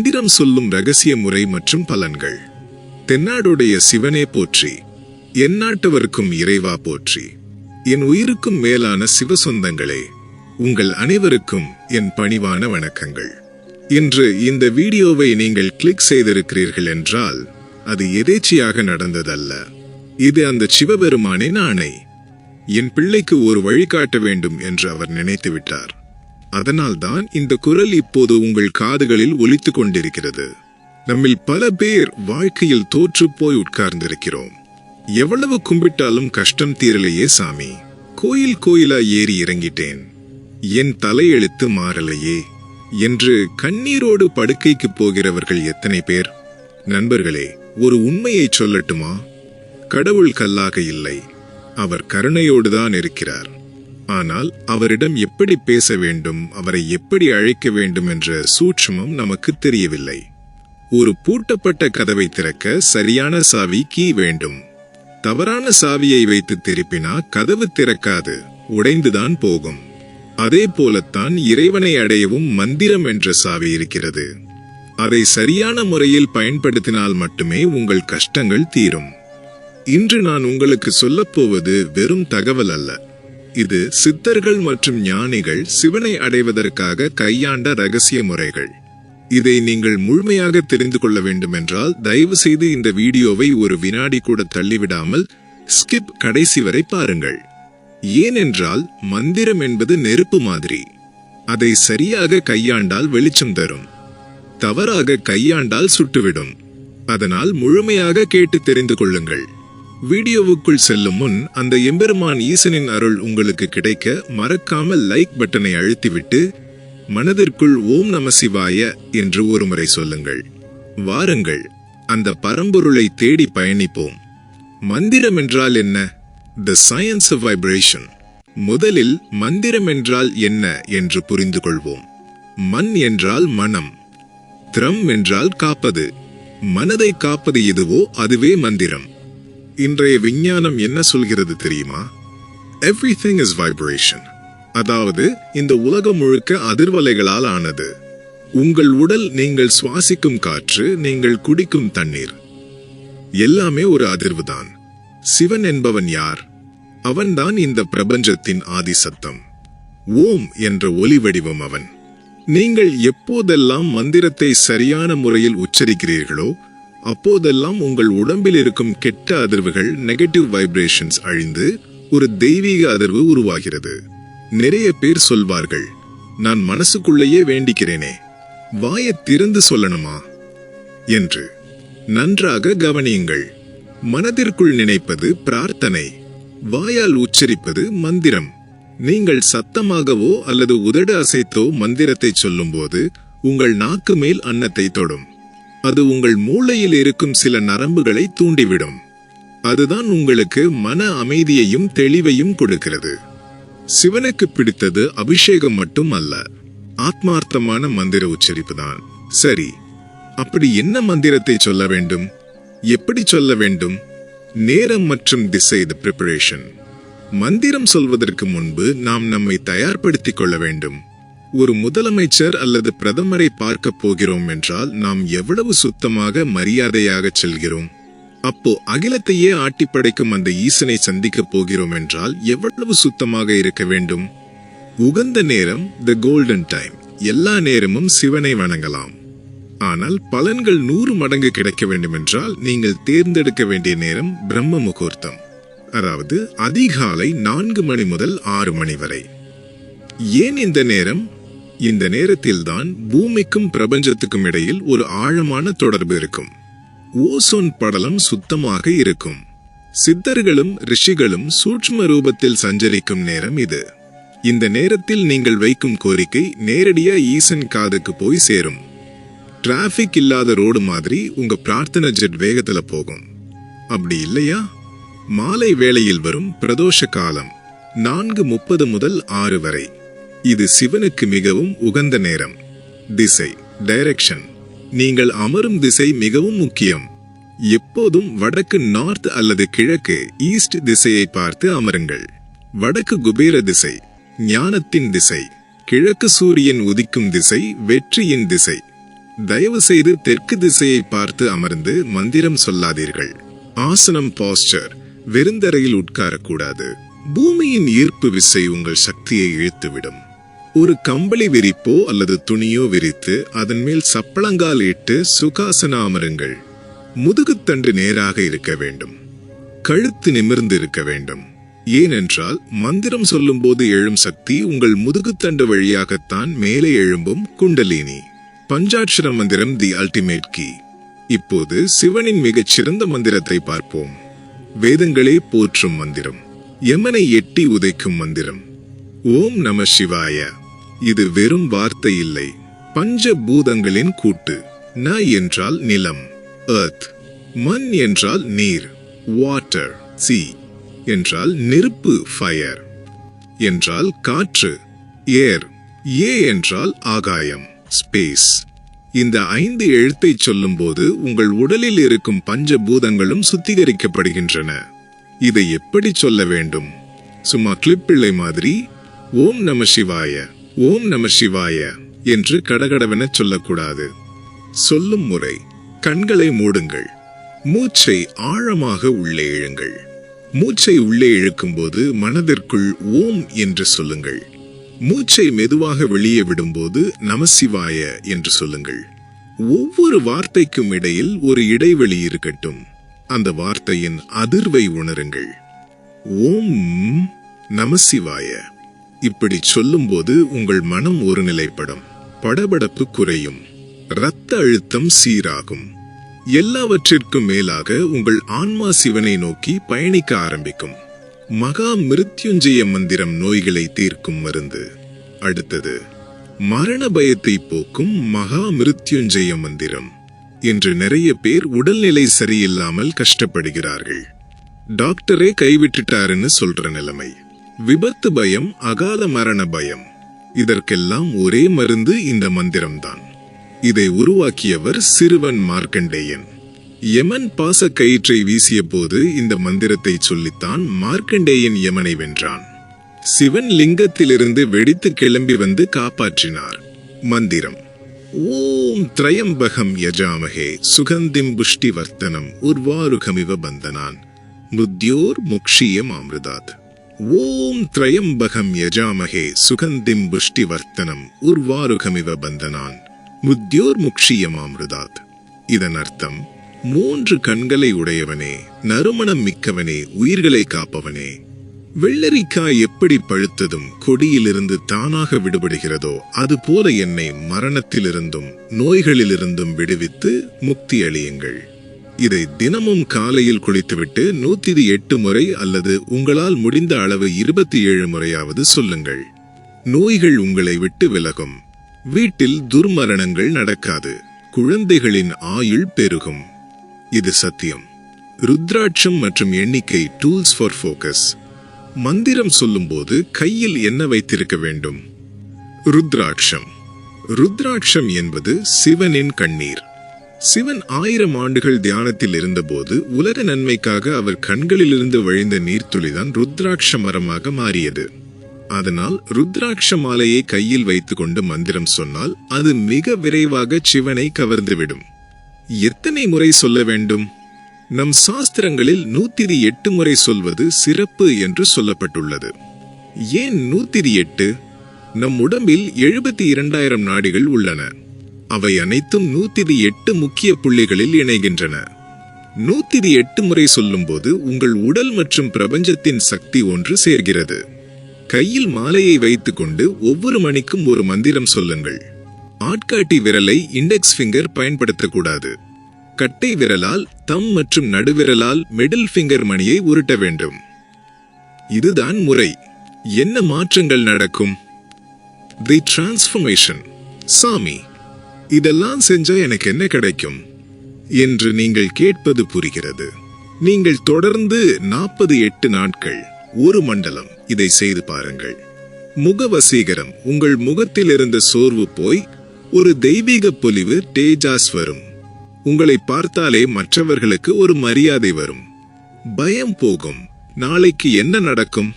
மந்திரம் சொல்லும் ரகசிய முறை மற்றும் பலன்கள். தென்னாடுடைய சிவனே போற்றி, எந்நாட்டவர்க்கும் இறைவா போற்றி. என் உயிருக்கும் மேலான சிவ சொந்தங்களே, உங்கள் அனைவருக்கும் என் பணிவான வணக்கங்கள். இன்று இந்த வீடியோவை நீங்கள் கிளிக் செய்திருக்கிறீர்கள் என்றால் அது எதேச்சையாக நடந்ததல்ல. இது அந்த சிவபெருமானின் ஆணை. என் பிள்ளைக்கு ஒரு வழிகாட்ட வேண்டும் என்று அவர் நினைத்து விட்டார். அதனால்தான் இந்த குரல் இப்போது உங்கள் காதுகளில் ஒலித்துக் கொண்டிருக்கிறது. நம்மில் பல பேர் வாழ்க்கையில் தோற்று போய் உட்கார்ந்திருக்கிறோம். எவ்வளவு கும்பிட்டாலும் கஷ்டம் தீரலையே சாமி, கோயில் கோயிலா ஏறி இறங்கிட்டேன், என் தலையெழுத்து மாறலையே என்று கண்ணீரோடு படுக்கைக்கு போகிறவர்கள் எத்தனை பேர்? நண்பர்களே, ஒரு உண்மையை சொல்லட்டுமா? கடவுள் கல்லாக இல்லை, அவர் கருணையோடுதான் இருக்கிறார். ஆனால் அவரிடம் எப்படி பேச வேண்டும், அவரை எப்படி அழைக்க வேண்டும் என்ற சூட்சுமம் நமக்கு தெரியவில்லை. ஒரு பூட்டப்பட்ட கதவை திறக்க சரியான சாவி கீ வேண்டும். தவறான சாவியை வைத்து திருப்பினா கதவு திறக்காது, உடைந்துதான் போகும். அதே போலத்தான் இறைவனை அடையவும் மந்திரம் என்ற சாவி இருக்கிறது. அதை சரியான முறையில் பயன்படுத்தினால் மட்டுமே உங்கள் கஷ்டங்கள் தீரும். இன்று நான் உங்களுக்கு சொல்லப்போவது வெறும் தகவல் அல்ல. இது சித்தர்கள் மற்றும் ஞானிகள் சிவனை அடைவதற்காக கையாண்ட ரகசிய முறைகள். இதை நீங்கள் முழுமையாக தெரிந்து கொள்ள வேண்டும் என்றால் தயவு செய்து இந்த வீடியோவை ஒரு வினாடி கூட தள்ளிவிடாமல் ஸ்கிப் கடைசி வரை பாருங்கள். ஏனென்றால் மந்திரம் என்பது நெருப்பு மாதிரி. அதை சரியாக கையாண்டால் வெளிச்சம் தரும், தவறாக கையாண்டால் சுட்டுவிடும். அதனால் முழுமையாக கேட்டு தெரிந்து கொள்ளுங்கள். வீடியோவுக்குள் செல்லும் முன் அந்த எம்பெருமான் ஈசனின் அருள் உங்களுக்கு கிடைக்க மறக்காமல் லைக் பட்டனை அழுத்திவிட்டு மனதிற்குள் ஓம் நம சிவாய என்று ஒருமுறை சொல்லுங்கள். வாருங்கள், அந்த பரம்பொருளை தேடி பயணிப்போம். மந்திரம் என்றால் என்ன? The science of vibration. முதலில் மந்திரம் என்றால் என்ன என்று புரிந்து கொள்வோம். மன் என்றால் மனம், திரம் என்றால் காப்பது. மனதை காப்பது எதுவோ அதுவே மந்திரம். இன்றைய விஞ்ஞானம் என்ன சொல்கிறது தெரியுமா? Everything is vibration. அதாவது இந்த உலகம் முழுக்க அதிர்வலைகளால் ஆனது. உங்கள் உடல், நீங்கள் சுவாசிக்கும் காற்று, நீங்கள் குடிக்கும் தண்ணீர், எல்லாமே ஒரு அதிர்வுதான். சிவன் என்பவன் யார்? அவன்தான் இந்த பிரபஞ்சத்தின் ஆதி சத்தம். ஓம் என்ற ஒலி வடிவம் அவன். நீங்கள் எப்போதெல்லாம் மந்திரத்தை சரியான முறையில் உச்சரிக்கிறீர்களோ அப்போதெல்லாம் உங்கள் உடம்பில் இருக்கும் கெட்ட அதிர்வுகள், நெகட்டிவ் வைப்ரேஷன்ஸ் அழிந்து ஒரு தெய்வீக அதிர்வு உருவாகிறது. நிறைய பேர் சொல்வார்கள், நான் மனசுக்குள்ளேயே வேண்டிக்கிறேனே, வாயை திறந்து சொல்லணுமா என்று. நன்றாக கவனியுங்கள். மனதிற்குள் நினைப்பது பிரார்த்தனை, வாயால் உச்சரிப்பது மந்திரம். நீங்கள் சத்தமாகவோ அல்லது உதடு அசைத்தோ மந்திரத்தை சொல்லும்போது உங்கள் நாக்கு மேல் அன்னத்தை தொடும். அது உங்கள் மூளையில் இருக்கும் சில நரம்புகளை தூண்டிவிடும். அதுதான் உங்களுக்கு மன அமைதியையும் தெளிவையும் கொடுக்கிறது. சிவனுக்கு பிடித்தது அபிஷேகம் மட்டும் அல்ல, ஆத்மார்த்தமான மந்திர உச்சரிப்பு தான். சரி, அப்படி என்ன மந்திரத்தை சொல்ல வேண்டும், எப்படி சொல்ல வேண்டும்? நேரம் மற்றும் திசை, தி பிரிப்பரேஷன். மந்திரம் சொல்வதற்கு முன்பு நாம் நம்மை தயார்படுத்திக் கொள்ள வேண்டும். ஒரு முதலமைச்சர் அல்லது பிரதமரை பார்க்க போகிறோம் என்றால் நாம் எவ்வளவு சுத்தமாக, மரியாதையாக செல்கிறோம். அப்போ அகிலத்தையே ஆட்டிப்படைக்கும் அந்த ஈசனை சந்திக்க போகிறோம் என்றால் எவ்வளவு சுத்தமாக இருக்க வேண்டும். உகந்த நேரம், தி கோல்டன் டைம். எல்லா நேரமும் சிவனை வணங்கலாம். ஆனால் பலன்கள் 100 மடங்கு கிடைக்க வேண்டும் என்றால் நீங்கள் தேர்ந்தெடுக்க வேண்டிய நேரம் பிரம்ம முகூர்த்தம். அதாவது அதிகாலை 4 மணி முதல் 6 மணி வரை. ஏன் இந்த நேரம்? இந்த நேரத்தில்தான் பூமிக்கும் பிரபஞ்சத்துக்கும் இடையில் ஒரு ஆழமான தொடர்பு இருக்கும். ஓசோன் படலம் சுத்தமாக இருக்கும். சித்தர்களும் ரிஷிகளும் சூட்சும ரூபத்தில் சஞ்சரிக்கும் நேரம் இது. இந்த நேரத்தில் நீங்கள் வைக்கும் கோரிக்கை நேரடியா ஈசன் காதுக்கு போய் சேரும். டிராபிக் இல்லாத ரோடு மாதிரி உங்க பிரார்த்தனை ஜெட் வேகத்துல போகும். அப்படி இல்லையா? மாலை வேளையில் வரும் பிரதோஷ காலம் 4:30 முதல் 6 வரை. இது சிவனுக்கு மிகவும் உகந்த நேரம். திசை, டைரக்ஷன். நீங்கள் அமரும் திசை மிகவும் முக்கியம். எப்போதும் வடக்கு, நார்த் அல்லது கிழக்கு, ஈஸ்ட் திசையை பார்த்து அமருங்கள். வடக்கு குபேர திசை, ஞானத்தின் திசை. கிழக்கு சூரியன் உதிக்கும் திசை வெற்றியின் திசை. தயவு செய்து தெற்கு திசையை பார்த்து அமர்ந்து மந்திரம் சொல்லாதீர்கள். ஆசனம் பாஸ்டர், வெறுந்தரையில் உட்காரக்கூடாது. பூமியின் ஈர்ப்பு விசை உங்கள் சக்தியை இழுத்துவிடும். ஒரு கம்பளி விரிப்போ அல்லது துணியோ விரித்து அதன் மேல் சப்பளங்கால் இட்டு சுகாசன அமருங்கள். முதுகுத்தண்டு நேராக இருக்க வேண்டும். கழுத்து நிமிர்ந்து இருக்க வேண்டும். ஏனென்றால் மந்திரம் சொல்லும் போது எழும் சக்தி உங்கள் முதுகுத்தண்டு வழியாகத்தான் மேலே எழும்பும். குண்டலினி பஞ்சாட்சர மந்திரம், தி அல்டிமேட் கீ. இப்போது சிவனின் மிகச் சிறந்த மந்திரத்தை பார்ப்போம். வேதங்களே போற்றும் மந்திரம், யமனை எட்டி உதைக்கும் மந்திரம். ஓம் நம சிவாய. இது வெறும் வார்த்தை இல்லை, பஞ்ச பூதங்களின் கூட்டு. ந என்றால் நிலம், எர்த். மண் என்றால் நீர், வாட்டர். சி என்றால் நெருப்பு, ஃபயர். என்றால் காற்று, ஏர். ஏ என்றால் ஆகாயம், ஸ்பேஸ். இந்த 5 எழுத்தை சொல்லும் போது உங்கள் உடலில் இருக்கும் பஞ்ச பூதங்களும் சுத்திகரிக்கப்படுகின்றன. இதை எப்படி சொல்ல வேண்டும்? சும்மா கிளிப்பிள்ளை மாதிரி ஓம் நம சிவாய, ஓம் நம சிவாய என்று கடகடவென சொல்லக்கூடாது. சொல்லும் முறை: கண்களை மூடுங்கள். மூச்சை ஆழமாக உள்ளே இழுங்கள். மூச்சை உள்ளே இழுக்கும்போது மனதிற்குள் ஓம் என்று சொல்லுங்கள். மூச்சை மெதுவாக வெளியே விடும்போது நமசிவாய என்று சொல்லுங்கள். ஒவ்வொரு வார்த்தைக்கும் இடையில் ஒரு இடைவெளி இருக்கட்டும். அந்த வார்த்தையின் அதிர்வை உணருங்கள். ஓம் நமசிவாய. இப்படி சொல்லும்போது உங்கள் மனம் ஒருநிலைப்படும், படபடப்பு குறையும், இரத்த அழுத்தம் சீராகும். எல்லாவற்றிற்கும் மேலாக உங்கள் ஆன்மா சிவனை நோக்கி பயணிக்க ஆரம்பிக்கும். மகா மிருத்யுஞ்சய மந்திரம் நோய்களை தீர்க்கும் மருந்து. அடுத்தது மரண பயத்தை போக்கும் மகா மிருத்யுஞ்சய மந்திரம். இன்று நிறைய பேர் உடல்நிலை சரியில்லாமல் கஷ்டப்படுகிறார்கள். டாக்டரே கைவிட்டுட்டாருன்னு சொல்ற நிலைமை. விபத்து பயம், அகால மரண பயம். இதற்கெல்லாம் ஒரே மருந்து இந்த மந்திரம்தான். இதை உருவாக்கியவர் சிறுவன் மார்க்கண்டேயன். யமன் பாச கயிற்றை வீசிய போது இந்த மந்திரத்தை சொல்லித்தான் மார்க்கண்டேயன் யமனை வென்றான். சிவன் லிங்கத்திலிருந்து வெடித்து கிளம்பி வந்து காப்பாற்றினார். மந்திரம்: ஓம் த்ரயம்பகம் யஜாமஹே சுகந்திம் புஷ்டி வர்த்தனம் உர்வாருகமிவ பந்தனான் முத்யோர் முக்ஷியம் அமிர்தாத். ஓம் த்ரயம்பகம் யஜாமஹே சுகந்திம் புஷ்டி வர்த்தனம் உர்வாருகமிவ பந்தனான் முத்யோர் முக்ஷியம் அமிர்தாத். இதன் அர்த்தம்: 3 கண்களை உடையவனே, நறுமணம் மிக்கவனே, உயிர்களை காப்பவனே. வெள்ளரிக்காய் எப்படி பழுத்ததும் கொடியிலிருந்து தானாக விடுபடுகிறதோ அதுபோல என்னை மரணத்திலிருந்தும் நோய்களிலிருந்தும் விடுவித்து முக்தி அளியுங்கள். இதை தினமும் காலையில் குளித்துவிட்டு 108 முறை அல்லது உங்களால் முடிந்த அளவு 27 முறையாவது சொல்லுங்கள். நோய்கள் உங்களை விட்டு விலகும். வீட்டில் துர்மரணங்கள் நடக்காது. குழந்தைகளின் ஆயுள் பெருகும். இது சத்தியம். ருத்ராட்சம் மற்றும் எண்ணிக்கை, டூல்ஸ் ஃபார் ஃபோக்கஸ். மந்திரம் சொல்லும்போது கையில் என்ன வைத்திருக்க வேண்டும்? ருத்ராட்சம். ருத்ராட்சம் என்பது சிவனின் கண்ணீர். சிவன் 1000 ஆண்டுகள் தியானத்தில் இருந்தபோது உலக நன்மைக்காக அவர் கண்களிலிருந்து வழிந்த நீர்த்துளிதான் ருத்ராட்ச மரமாக மாறியது. அதனால் ருத்ராட்ச மாலையை கையில் வைத்துக் கொண்டு மந்திரம் சொன்னால் அது மிக விரைவாக சிவனை கவர்ந்துவிடும். எத்தனை முறை சொல்ல வேண்டும்? நம் சாஸ்திரங்களில் 108 முறை சொல்வது சிறப்பு என்று சொல்லப்பட்டுள்ளது. ஏன் 108? நம் உடம்பில் 72,000 நாடிகள் உள்ளன. அவை அனைத்தும் 108 முக்கிய புள்ளிகளில் இணைகின்றன. 108 முறை சொல்லும்போது உங்கள் உடல் மற்றும் பிரபஞ்சத்தின் சக்தி ஒன்று சேர்கிறது. கையில் மாலையை வைத்துக்கொண்டு ஒவ்வொரு மணிக்கும் ஒரு மந்திரம் சொல்லுங்கள். ஆட்காட்டி விரலை, இண்டெக்ஸ் ஃபிங்கர் பயன்படுத்தக்கூடாது. கட்டை விரலால், தம் மற்றும் நடுவிரலால் மிடில் ஃபிங்கர் மணியை உருட்ட வேண்டும். இதுதான் முறை. என்ன மாற்றங்கள் நடக்கும்? தி டிரான்ஸ்ஃபர்மேஷன். சாமி, இதெல்லாம் செஞ்சா எனக்கு என்ன கிடைக்கும் என்று நீங்கள் கேட்பது புரிகிறது. நீங்கள் தொடர்ந்து 48 நாட்கள், ஒரு மண்டலம் இதை செய்து பாருங்கள். முகவசீகரம். உங்கள் முகத்தில் இருந்த சோர்வு போய் ஒரு தெய்வீக பொலிவு, தேஜாஸ் வரும். உங்களை பார்த்தாலே மற்றவர்களுக்கு ஒரு மரியாதை வரும். பயம் போகும். நாளைக்கு என்ன நடக்கும்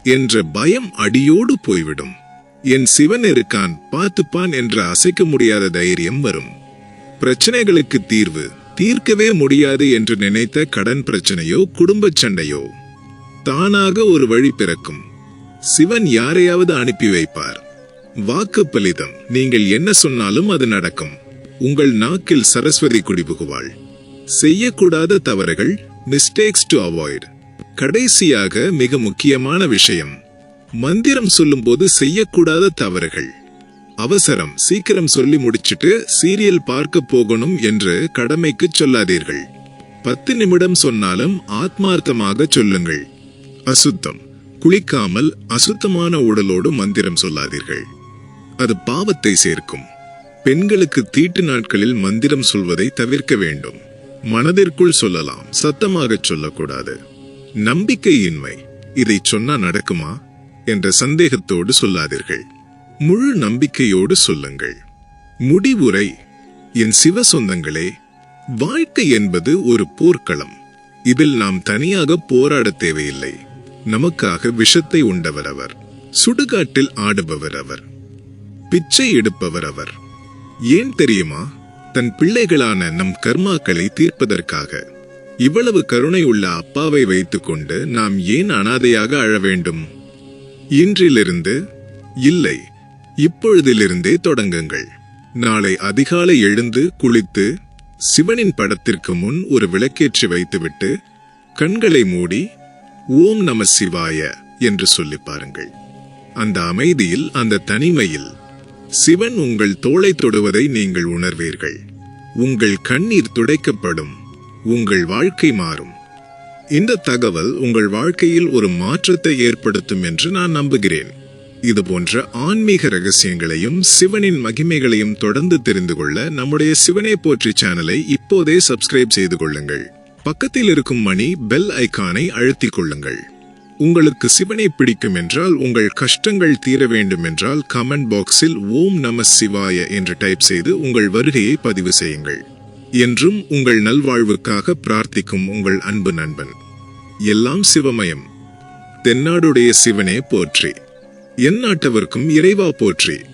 என்ற பயம் அடியோடு போய்விடும். என் சிவன் இருக்கான், பார்த்துப்பான் என்ற அசைக்க முடியாத தைரியம் வரும். பிரச்சனைகளுக்கு தீர்வு தீர்க்கவே முடியாது என்று நினைத்த கடன் பிரச்சனையோ குடும்பச் சண்டையோ தானாக ஒரு வழி பிறக்கும். சிவன் யாரையாவது அனுப்பி வைப்பார். வாக்கு பலிதம். நீங்கள் என்ன சொன்னாலும் அது நடக்கும். உங்கள் நாக்கில் சரஸ்வதி குடிபுகுவாள். செய்யக்கூடாத தவறுகள், மிஸ்டேக்ஸ் டு அவாய்ட். கடைசியாக மிக முக்கியமான விஷயம், மந்திரம் சொல்லும்போது செய்யக்கூடாத தவறுகள். அவசரம், சீக்கிரம் சொல்லி முடிச்சிட்டு சீரியல் பார்க்க போகணும் என்று கடமைக்கு சொல்லாதீர்கள். 10 நிமிடம் சொன்னாலும் ஆத்மார்த்தமாக சொல்லுங்கள். அசுத்தம், குளிக்காமல் அசுத்தமான உடலோடு மந்திரம் சொல்லாதீர்கள். அது பாவத்தை சேர்க்கும். பெண்களுக்கு தீட்டு நாட்களில் மந்திரம் சொல்வதை தவிர்க்க வேண்டும். மனதிற்குள் சொல்லலாம், சத்தமாக சொல்லக்கூடாது. நம்பிக்கையின்மை, இதை சொன்னா நடக்குமா என்ற சந்தேகத்தோடு சொல்லாதீர்கள். முழு நம்பிக்கையோடு சொல்லுங்கள். முடிவுரை. என் சிவ சொந்தங்களே, வாழ்க்கை என்பது ஒரு போர்க்களம். இதில் நாம் தனியாக போராட தேவையில்லை. நமக்காக விஷத்தை உண்டவர் அவர். சுடுகாட்டில் ஆடுபவர் அவர். பிச்சை எடுப்பவர் அவர். ஏன் தெரியுமா? தன் பிள்ளைகளான நம் கர்மாக்களை தீர்ப்பதற்காக. இவ்வளவு கருணை உள்ள அப்பாவை வைத்துக்கொண்டு நாம் ஏன் அனாதையாக அழ வேண்டும்? இன்றிலிருந்து இல்லை, இப்பொழுதிலிருந்தே தொடங்குங்கள். நாளை அதிகாலை எழுந்து குளித்து சிவனின் படத்திற்கு முன் ஒரு விளக்கேற்றி வைத்துவிட்டு கண்களை மூடி ஓம் நம சிவாய என்று சொல்லி பாருங்கள். அந்த அமைதியில், அந்த தனிமையில் சிவன் உங்கள் தோளை தொடுவதை நீங்கள் உணர்வீர்கள். உங்கள் கண்ணீர் துடைக்கப்படும். உங்கள் வாழ்க்கை மாறும். இந்த தகவல் உங்கள் வாழ்க்கையில் ஒரு மாற்றத்தை ஏற்படுத்தும் என்று நான் நம்புகிறேன். இது போன்ற ஆன்மீக ரகசியங்களையும் சிவனின் மகிமைகளையும் தொடர்ந்து தெரிந்து கொள்ள நம்முடைய சிவனை போற்றி சேனலை இப்போதே சப்ஸ்கிரைப் செய்து கொள்ளுங்கள். பக்கத்தில் இருக்கும் மணி பெல் ஐகானை அழுத்திக் கொள்ளுங்கள். உங்களுக்கு சிவனை பிடிக்கும் என்றால், உங்கள் கஷ்டங்கள் தீர வேண்டும் என்றால் கமெண்ட் பாக்ஸில் ஓம் நம சிவாய என்று டைப் செய்து உங்கள் வருகையை பதிவு செய்யுங்கள். என்றும் உங்கள் நல்வாழ்வுக்காக பிரார்த்திக்கும் உங்கள் அன்பு நண்பன். எல்லாம் சிவமயம். தென்னாடுடைய சிவனே போற்றி. எந்நாட்டவர்க்கும் இறைவா போற்றி.